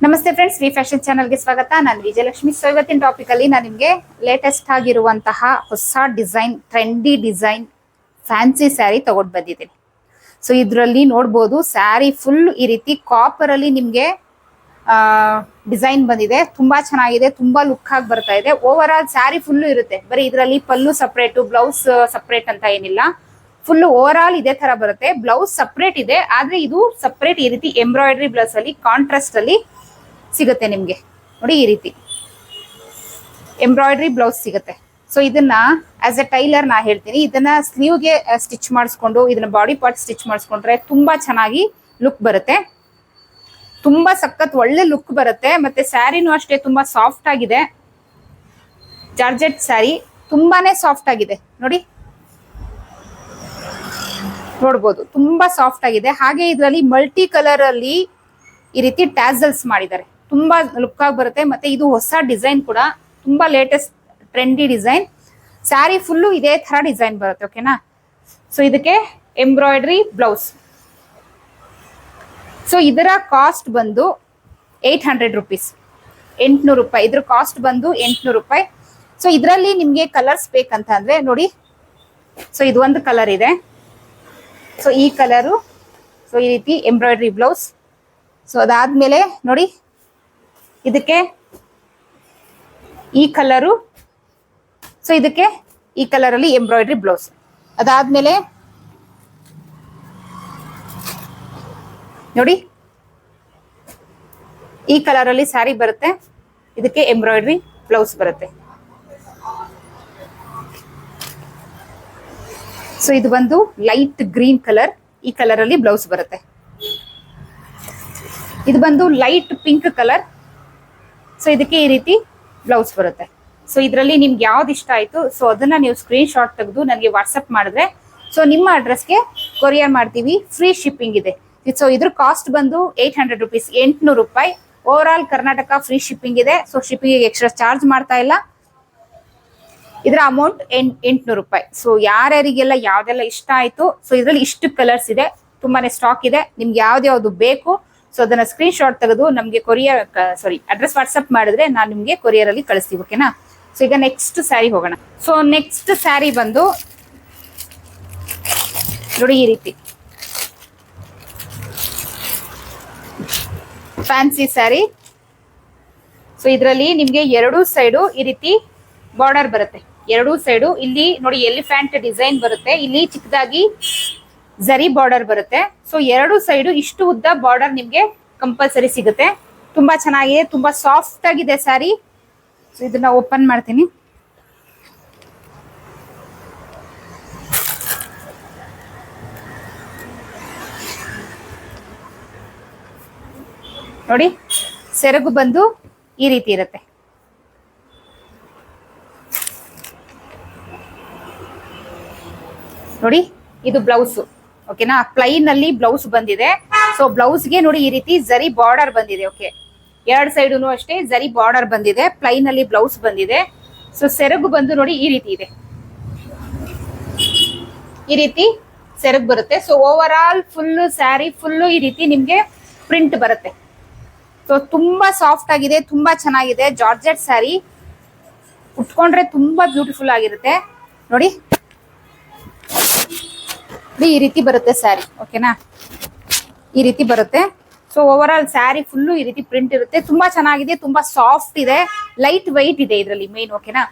ನಮಸ್ತೆ friends, V fashion ಚಾನಲ್ಗೆ ಸ್ವಾಗತ. ನಾನು ವಿಜಯಲಕ್ಷ್ಮಿ. ಸೊ ಇವತ್ತಿನ ಟಾಪಿಕ್ ಅಲ್ಲಿ ನಾನು ನಿಮಗೆ ಲೇಟೆಸ್ಟ್ ಆಗಿರುವಂತಹ ಹೊಸ design, trendy design fancy sari ತಗೊಂಡು ಬಂದಿದ್ದೀನಿ. ಸೊ ಇದರಲ್ಲಿ ನೋಡ್ಬೋದು, ಸ್ಯಾರಿ ಫುಲ್ ಈ ರೀತಿ ಕಾಪರ್ ಅಲ್ಲಿ ನಿಮಗೆ ಡಿಸೈನ್ ಬಂದಿದೆ. ತುಂಬಾ ಚೆನ್ನಾಗಿದೆ, ತುಂಬಾ ಲುಕ್ ಆಗಿ ಬರ್ತಾ ಇದೆ. ಓವರ್ ಆಲ್ ಸ್ಯಾರಿ ಫುಲ್ ಇರುತ್ತೆ. ಬರೀ ಇದರಲ್ಲಿ ಪಲ್ಲು ಸಪ್ರೇಟ್, ಬ್ಲೌಸ್ ಸಪ್ರೇಟ್ ಅಂತ ಏನಿಲ್ಲ. ಫುಲ್ ಓವರ್ ಆಲ್ ಇದೇ ತರ ಬರುತ್ತೆ. ಬ್ಲೌಸ್ ಸಪ್ರೇಟ್ ಇದೆ, ಆದ್ರೆ ಇದು ಸಪ್ರೇಟ್ ಈ ರೀತಿ ಎಂಬ್ರಾಯ್ಡ್ರಿ ಬ್ಲೌಸ್ ಅಲ್ಲಿ ಕಾಂಟ್ರಾಸ್ಟ್ ಅಲ್ಲಿ ಸಿಗುತ್ತೆ ನಿಮ್ಗೆ. ನೋಡಿ, ಈ ರೀತಿ ಎಂಬ್ರಾಯ್ಡ್ರಿ ಬ್ಲೌಸ್ ಸಿಗುತ್ತೆ. ಸೊ ಇದನ್ನ ಆಸ್ ಎ ಟೈಲರ್ ನಾ ಹೇಳ್ತೀನಿ, ಇದನ್ನ ಸ್ಲೀವ್ಗೆ ಸ್ಟಿಚ್ ಮಾಡಿಸ್ಕೊಂಡು ಇದನ್ನ ಬಾಡಿ ಪಾರ್ಟ್ ಸ್ಟಿಚ್ ಮಾಡಿಸ್ಕೊಂಡ್ರೆ ತುಂಬಾ ಚೆನ್ನಾಗಿ ಲುಕ್ ಬರುತ್ತೆ. ತುಂಬಾ ಸಖತ್ ಒಳ್ಳೆ ಲುಕ್ ಬರುತ್ತೆ. ಮತ್ತೆ ಸ್ಯಾರಿನೂ ಅಷ್ಟೇ ತುಂಬಾ ಸಾಫ್ಟ್ ಆಗಿದೆ. ಜಾರ್ಜೆಟ್ ಸ್ಯಾರಿ ತುಂಬಾನೇ ಸಾಫ್ಟ್ ಆಗಿದೆ. ನೋಡ್ಬೋದು, ತುಂಬಾ ಸಾಫ್ಟ್ ಆಗಿದೆ. ಹಾಗೆ ಇದರಲ್ಲಿ ಮಲ್ಟಿ ಕಲರ್ ಅಲ್ಲಿ ಈ ರೀತಿ ಟ್ಯಾಸಲ್ಸ್ ಮಾಡಿದ್ದಾರೆ. ತುಂಬಾ ಲುಕ್ ಆಗಿ ಬರುತ್ತೆ. ಮತ್ತೆ ಇದು ಹೊಸ ಡಿಸೈನ್ ಕೂಡ, ತುಂಬಾ latest trendy design. Sari full ಇದೇ ತರ ಡಿಸೈನ್ ಬರುತ್ತೆ. ಓಕೆನಾ? ಸೊ ಇದಕ್ಕೆ ಎಂಬ್ರಾಯ್ಡ್ರಿ ಬ್ಲೌಸ್. ಸೊ ಇದರ ಕಾಸ್ಟ್ ಬಂದು 800 rupees, 800 ರೂಪಾಯಿ. ಇದ್ರ ಕಾಸ್ಟ್ ಬಂದು 800 ರೂಪಾಯಿ. ಸೊ ಇದರಲ್ಲಿ ನಿಮ್ಗೆ ಕಲರ್ಸ್ ಬೇಕಂತ ಅಂದ್ರೆ ನೋಡಿ. ಸೊ ಇದು ಒಂದು ಕಲರ್ ಇದೆ. ಸೊ ಈ ಕಲರು, ಸೊ ಈ ರೀತಿ ಎಂಬ್ರಾಯ್ಡ್ರಿ ಬ್ಲೌಸ್. ಸೊ ಅದಾದ್ಮೇಲೆ ನೋಡಿ, ಇದಕ್ಕೆ ಈ ಕಲರು. ಸೊ ಇದಕ್ಕೆ ಈ ಕಲರ್ ಅಲ್ಲಿ ಎಂಬ್ರಾಯ್ಡ್ರಿ ಬ್ಲೌಸ್. ಅದಾದ್ಮೇಲೆ ನೋಡಿ, ಈ ಕಲರ್ ಅಲ್ಲಿ ಸ್ಯಾರಿ ಬರುತ್ತೆ. ಇದಕ್ಕೆ ಎಂಬ್ರಾಯ್ಡ್ರಿ ಬ್ಲೌಸ್ ಬರುತ್ತೆ. ಸೊ ಇದು ಬಂದು ಲೈಟ್ ಗ್ರೀನ್ ಕಲರ್. ಈ ಕಲರ್ ಅಲ್ಲಿ ಬ್ಲೌಸ್ ಬರುತ್ತೆ. ಇದು ಬಂದು ಲೈಟ್ ಪಿಂಕ್ ಕಲರ್. ಸೊ ಇದಕ್ಕೆ ಈ ರೀತಿ ಬ್ಲೌಸ್ ಬರುತ್ತೆ. ಸೊ ಇದರಲ್ಲಿ ನಿಮ್ಗೆ ಯಾವ್ದು ಇಷ್ಟ ಆಯ್ತು, ಸೊ ಅದನ್ನ ನೀವು ಸ್ಕ್ರೀನ್ ಶಾಟ್ ತೆಗೆದು ನನಗೆ ವಾಟ್ಸಪ್ ಮಾಡಿದ್ರೆ, ಸೊ ನಿಮ್ಮ ಅಡ್ರೆಸ್ಗೆ ಕೊರಿಯರ್ ಮಾಡ್ತೀವಿ. ಫ್ರೀ ಶಿಪ್ಪಿಂಗ್ ಇದೆ. ಸೊ ಇದ್ರ ಕಾಸ್ಟ್ ಬಂದು 800 rupees, 800 ರೂಪಾಯಿ. Over all Karnataka free shipping ಇದೆ. ಸೊ ಶಿಪ್ಪಿಂಗ್ ಎಕ್ಸ್ಟ್ರಾ ಚಾರ್ಜ್ ಮಾಡ್ತಾ ಇಲ್ಲ. ಇದರ ಅಮೌಂಟ್ 800 ರೂಪಾಯಿ. ಸೊ ಯಾರ್ಯಾರಿಗೆಲ್ಲ ಯಾವ್ದೆಲ್ಲ ಇಷ್ಟ ಆಯ್ತು, ಸೊ ಇದ್ರಲ್ಲಿ ಇಷ್ಟು ಕಲರ್ಸ್ ಇದೆ, ತುಂಬಾನೇ ಸ್ಟಾಕ್ ಇದೆ. ನಿಮ್ಗೆ ಯಾವ್ದು ಬೇಕು, ಸೊ ಅದನ್ನ ಸ್ಕ್ರೀನ್ ಶಾಟ್ ತೆಗೆದು ನಮ್ಗೆ ಅಡ್ರೆಸ್ ವಾಟ್ಸಪ್ ಮಾಡಿದ್ರೆ ನಾನು ನಿಮ್ಗೆ ಕೊರಿಯರ್ ಅಲ್ಲಿ ಕಳಿಸ್ತೀವಿ. ಓಕೆನಾ? ಸೊ ಈಗ ನೆಕ್ಸ್ಟ್ ಸ್ಯಾರಿ ಹೋಗೋಣ. ಸೊ ನೆಕ್ಸ್ಟ್ ಸ್ಯಾರಿ ಬಂದು ನೋಡಿ, ಈ ರೀತಿ ಫ್ಯಾನ್ಸಿ ಸ್ಯಾರಿ. ಸೊ ಇದರಲ್ಲಿ ನಿಮ್ಗೆ ಎರಡೂ ಸೈಡು ಈ ರೀತಿ ಬಾರ್ಡರ್ ಬರುತ್ತೆ. ಎರಡೂ ಸೈಡು ಇಲ್ಲಿ ನೋಡಿ ಎಲಿಫೆಂಟ್ ಡಿಸೈನ್ ಬರುತ್ತೆ. ಇಲ್ಲಿ ಚಿಕ್ಕದಾಗಿ ಜರಿ ಬಾರ್ಡರ್ ಬರುತ್ತೆ. ಸೊ ಎರಡು ಸೈಡು ಇಷ್ಟು ಉದ್ದ ಬಾರ್ಡರ್ ನಿಮ್ಗೆ ಕಂಪಲ್ಸರಿ ಸಿಗುತ್ತೆ. ತುಂಬಾ ಚೆನ್ನಾಗಿದೆ, ತುಂಬಾ ಸಾಫ್ಟ್ ಆಗಿದೆ ಸ್ಯಾರಿ. ಸೊ ಇದನ್ನ ಓಪನ್ ಮಾಡ್ತೀನಿ. ನೋಡಿ, ಸೆರಗು ಬಂದು ಈ ರೀತಿ ಇರುತ್ತೆ. ನೋಡಿ, ಇದು ಬ್ಲೌಸ್. ಓಕೆನಾ? ಪ್ಲೈನ್ ಅಲ್ಲಿ ಬ್ಲೌಸ್ ಬಂದಿದೆ. ಸೊ ಬ್ಲೌಸ್ಗೆ ನೋಡಿ ಈ ರೀತಿ ಜರಿ ಬಾರ್ಡರ್ ಬಂದಿದೆ. ಓಕೆ, ಎರಡ್ ಸೈಡುನು ಅಷ್ಟೇ ಜರಿ ಬಾರ್ಡರ್ ಬಂದಿದೆ. ಪ್ಲೈನ್ ಅಲ್ಲಿ ಬ್ಲೌಸ್ ಬಂದಿದೆ. ಸೊ ಸೆರಗು ಬಂದು ನೋಡಿ ಈ ರೀತಿ ಇದೆ. ಈ ರೀತಿ ಸೆರಗು ಬರುತ್ತೆ. So over all full sari full ಈ ರೀತಿ ನಿಮ್ಗೆ ಪ್ರಿಂಟ್ ಬರುತ್ತೆ. ಸೊ ತುಂಬಾ ಸಾಫ್ಟ್ ಆಗಿದೆ, ತುಂಬಾ ಚೆನ್ನಾಗಿದೆ. ಜಾರ್ಜೆಟ್ ಸ್ಯಾರಿ ಉಟ್ಕೊಂಡ್ರೆ ತುಂಬಾ ಬ್ಯೂಟಿಫುಲ್ ಆಗಿರುತ್ತೆ. ನೋಡಿ, ಈ ರೀತಿ ಬರುತ್ತೆ ಸ್ಯಾರಿ. ಓಕೆನಾ? ಈ ರೀತಿ ಬರುತ್ತೆ. So over all sari full ಈ ರೀತಿ ಪ್ರಿಂಟ್ ಇರುತ್ತೆ. ತುಂಬಾ ಚೆನ್ನಾಗಿದೆ, ತುಂಬಾ ಸಾಫ್ಟ್ ಇದೆ, ಲೈಟ್ ವೈಟ್ ಇದೆ ಇದರಲ್ಲಿ ಮೇನ್. ಓಕೆನಾ?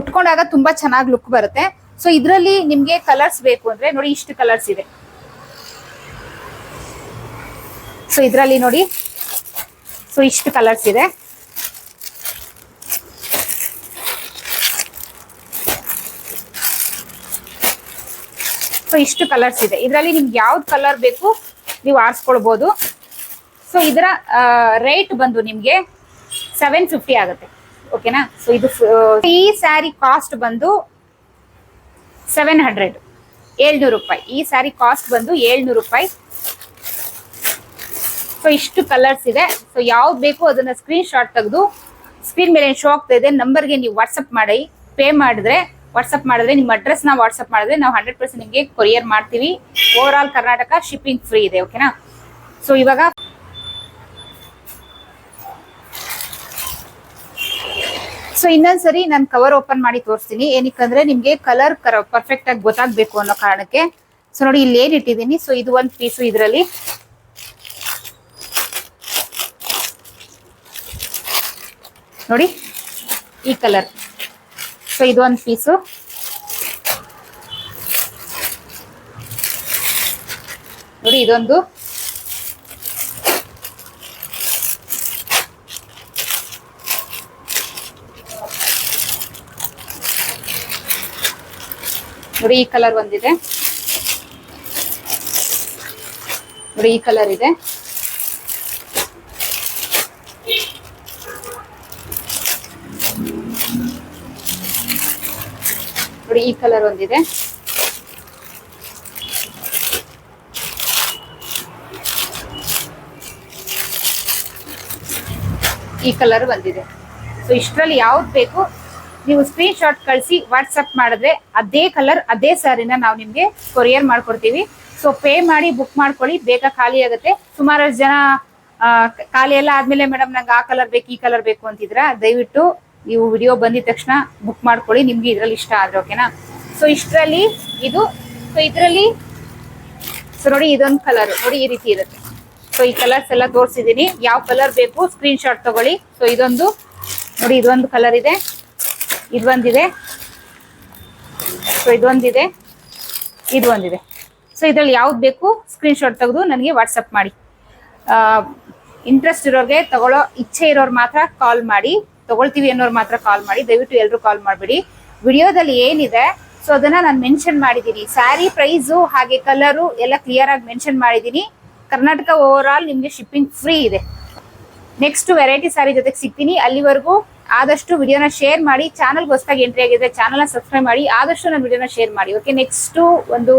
ಉಟ್ಕೊಂಡಾಗ ತುಂಬಾ ಚೆನ್ನಾಗಿ ಲುಕ್ ಬರುತ್ತೆ. ಸೊ ಇದರಲ್ಲಿ ನಿಮ್ಗೆ ಕಲರ್ಸ್ ಬೇಕು ಅಂದ್ರೆ ನೋಡಿ, ಇಷ್ಟು ಕಲರ್ಸ್ ಇದೆ. ಸೊ ಇದರಲ್ಲಿ ನೋಡಿ, ಸೊ ಇಷ್ಟು ಕಲರ್ಸ್ ಇದೆ. ಸೊ ಇಷ್ಟು ಕಲರ್ಸ್ ಇದೆ. ಇದರಲ್ಲಿ ನಿಮ್ಗೆ ಯಾವ್ದು ಕಲರ್ ಬೇಕು ನೀವು ಆರಿಸ್ಕೊಳ್ಬಹುದು. ಸೊ ಇದರ ರೇಟ್ ಬಂದು ನಿಮ್ಗೆ 750 ಆಗುತ್ತೆ. ಓಕೆನಾ? ಸೊ ಇದು ಈ ಸ್ಯಾರಿ ಕಾಸ್ಟ್ ಬಂದು 700 ರೂಪಾಯಿ. ಈ ಸ್ಯಾರಿ ಕಾಸ್ಟ್ ಬಂದು 700 ರೂಪಾಯಿ. ಸೊ ಇಷ್ಟು ಕಲರ್ಸ್ ಇದೆ. ಸೊ ಯಾವ್ದು ಬೇಕು ಅದನ್ನ ಸ್ಕ್ರೀನ್ ಶಾಟ್ ತೆಗೆದು ಸ್ಕ್ರೀನ್ ಮೇಲೆ ಶೋ ಆಗ್ತಾ ಇದೆ ನಂಬರ್ಗೆ ನೀವು ವಾಟ್ಸಪ್ ಮಾಡಿ ವಾಟ್ಸಪ್ ಮಾಡಿದ್ರೆ ನಿಮ್ಮ ಅಡ್ರೆಸ್ ನ ವಾಟ್ಸಪ್ ಮಾಡಿದ್ರೆ ನಾವು 100% ನಿಮಗೆ ಕೊರಿಯರ್ ಮಾಡ್ತೀವಿ. Over all Karnataka shipping free ಇದೆ. ಓಕೆನಾ? ಸೊ ಇವಾಗ ಸೊ ಇನ್ನೊಂದ್ಸರಿ ನಾನು ಕವರ್ ಓಪನ್ ಮಾಡಿ ತೋರಿಸ್ತೀನಿ, ಏನಕ್ಕಂದ್ರೆ ನಿಮ್ಗೆ ಕಲರ್ ಪರ್ಫೆಕ್ಟ್ ಆಗಿ ಗೊತ್ತಾಗ್ಬೇಕು ಅನ್ನೋ ಕಾರಣಕ್ಕೆ. ಸೊ ನೋಡಿ ಇಲ್ಲಿ ಏನ್ ಇಟ್ಟಿದ್ದೀನಿ. ಸೊ ಇದು ಒಂದು ಪೀಸು, ಇದರಲ್ಲಿ ನೋಡಿ ಈ ಕಲರ್. ಸೊ ಇದು ಒಂದು ಪೀಸು, ನೋಡಿ ಇದೊಂದು, ನೋಡಿ ಈ ಕಲರ್ ಒಂದಿದೆ, ನೋಡಿ ಈ ಕಲರ್ ಇದೆ, ನೋಡಿ ಈ ಕಲರ್ ಒಂದಿದೆ, ಈ ಕಲರ್ ಬಂದಿದೆ. ಸೊ ಇಷ್ಟರಲ್ಲಿ ಯಾವ್ದು ಬೇಕು ನೀವು ಸ್ಕ್ರೀನ್ ಶಾಟ್ ಕಳಿಸಿ ವಾಟ್ಸಪ್ ಮಾಡಿದ್ರೆ ಅದೇ ಕಲರ್ ಅದೇ ಸ್ಯಾರಿನ ನಾವು ನಿಮ್ಗೆ ಕೊರಿಯರ್ ಮಾಡ್ಕೊಡ್ತೀವಿ. ಸೊ ಪೇ ಮಾಡಿ ಬುಕ್ ಮಾಡ್ಕೊಳ್ಳಿ, ಬೇಗ ಖಾಲಿ ಆಗುತ್ತೆ. ಸುಮಾರಷ್ಟು ಜನ ಖಾಲಿ ಎಲ್ಲ ಆದ್ಮೇಲೆ ಮೇಡಮ್ ನಂಗೆ ಆ ಕಲರ್ ಬೇಕು ಈ ಕಲರ್ ಬೇಕು ಅಂತಿದ್ರ, ದಯವಿಟ್ಟು ನೀವು ವಿಡಿಯೋ ಬಂದಿದ ತಕ್ಷಣ ಬುಕ್ ಮಾಡ್ಕೊಳ್ಳಿ, ನಿಮ್ಗೆ ಇದ್ರಲ್ಲಿ ಇಷ್ಟ ಆದ್ರೆ ಓಕೆನಾ. ಸೊ ಇಷ್ಟರಲ್ಲಿ ಇದು, ಸೊ ಇದರಲ್ಲಿ ಸೊ ನೋಡಿ ಇದೊಂದು ಕಲರ್ ನೋಡಿ ಈ ರೀತಿ ಇರುತ್ತೆ. ಸೊ ಈ ಕಲರ್ಸ್ ಎಲ್ಲ ತೋರಿಸಿದೀನಿ, ಯಾವ ಕಲರ್ ಬೇಕು ಸ್ಕ್ರೀನ್ ಶಾಟ್ ತಗೊಳ್ಳಿ. ಸೊ ಇದೊಂದು ನೋಡಿ ಇದೊಂದು ಕಲರ್ ಇದೆ, ಇದೊಂದಿದೆ, ಸೊ ಇದೊಂದಿದೆ, ಇದು ಒಂದಿದೆ. ಸೊ ಇದ್ರಲ್ಲಿ ಯಾವ್ದು ಬೇಕು ಸ್ಕ್ರೀನ್ ಶಾಟ್ ತೆಗೆದು ನನಗೆ ವಾಟ್ಸಪ್ ಮಾಡಿ. ಇಂಟ್ರೆಸ್ಟ್ ಇರೋರಿಗೆ, ತಗೊಳ್ಳೋ ಇಚ್ಛೆ ಇರೋರು ಮಾತ್ರ ಕಾಲ್ ಮಾಡಿ, ತಗೊಳ್ತೀವಿ ಅನ್ನೋರು ಮಾತ್ರ ಕಾಲ್ ಮಾಡಿ, ದಯವಿಟ್ಟು ಎಲ್ಲರೂ ಕಾಲ್ ಮಾಡಬೇಡಿ. ವಿಡಿಯೋದಲ್ಲಿ ಏನಿದೆ ಸೊ ಅದನ್ನ ನಾನು ಮೆನ್ಷನ್ ಮಾಡಿದ್ದೀನಿ, ಸ್ಯಾರಿ ಪ್ರೈಸು ಹಾಗೆ ಕಲರು ಎಲ್ಲ ಕ್ಲಿಯರ್ ಆಗಿ ಮೆನ್ಷನ್ ಮಾಡಿದ್ದೀನಿ. ಕರ್ನಾಟಕ ಓವರ್ ಆಲ್ ನಿಮ್ಗೆ ಶಿಪ್ಪಿಂಗ್ ಫ್ರೀ ಇದೆ. ನೆಕ್ಸ್ಟ್ ವೆರೈಟಿ ಸ್ಯಾರಿ ಜೊತೆಗೆ ಸಿಗ್ತೀನಿ. ಅಲ್ಲಿವರೆಗೂ ಆದಷ್ಟು ವಿಡಿಯೋನ ಶೇರ್ ಮಾಡಿ. ಚಾನಲ್ಗೆ ಹೊಸದಾಗಿ ಎಂಟ್ರಿ ಆಗಿದ್ರೆ ಚಾನಲ್ನ ಸಬ್ಸ್ಕ್ರೈಬ್ ಮಾಡಿ, ಆದಷ್ಟು ನನ್ನ ವಿಡಿಯೋನ ಶೇರ್ ಮಾಡಿ. ಓಕೆ, ನೆಕ್ಸ್ಟ್ ಒಂದು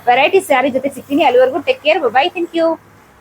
ವೆರೈಟಿ ಸ್ಯಾರಿ ಜೊತೆ ಸಿಗ್ತೀನಿ. ಅಲ್ಲಿವರೆಗೂ take care, bye, thank you.